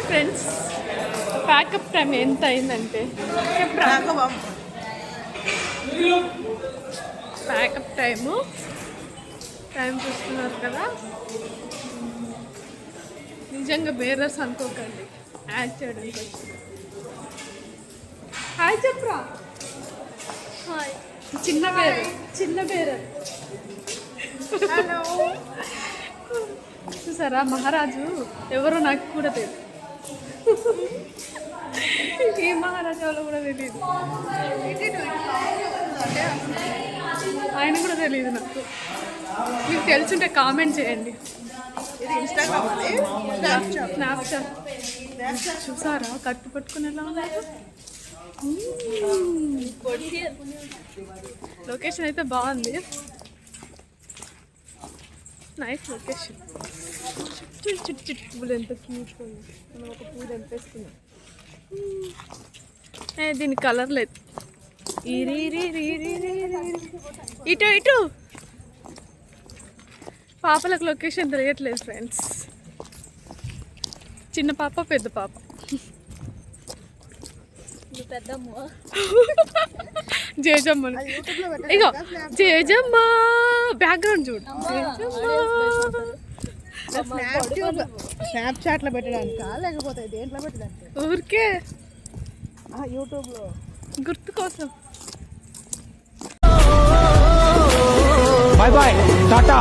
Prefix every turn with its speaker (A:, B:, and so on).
A: Friends pack up time ఎంత అయిందంటే pack up time చూస్తున్నారు కదా. నిజంగా బేరర్స్ అనుకోకండి, యాడ్ చేయడానికి వచ్చింది. హాయ్ చెప్పరా. హాయ్. చిన్న బేరర్. హలో. చూసారా మహారాజు ఎవరో నాకు కూడా తెలియదు. ఏ మహారాజు ఎవరో కూడా తెలియదు, ఆయన కూడా తెలియదు నాకు. మీకు తెలుసుంటే కామెంట్ చేయండి. స్నాప్చాట్ చూసారా కట్టు పట్టుకుని ఎలా ఉన్నారు. లొకేషన్ అయితే బాగుంది, నైస్ లొకేషన్. చుట్టు పువ్వులు ఎంత క్యూట్గా ఉంది. మనం ఒక పువ్వు తెంపేసుకున్నాం. దీనికి కలర్ లేదు. ఇటు పాపలకు లొకేషన్ తెలియట్లేదు ఫ్రెండ్స్. చిన్న పాప పెద్ద పాప. జేజమ్మ ఇగో జేజమ్మ బ్యాక్గ్రౌండ్ చూడు.
B: స్నాప్చాట్ లో పెట్టడానికా లేకపోతే దేంట్లో పెట్టడానికి?
A: ఊరికే
B: యూట్యూబ్ లో
A: గుర్తు కోసం.
C: Bye bye Tata.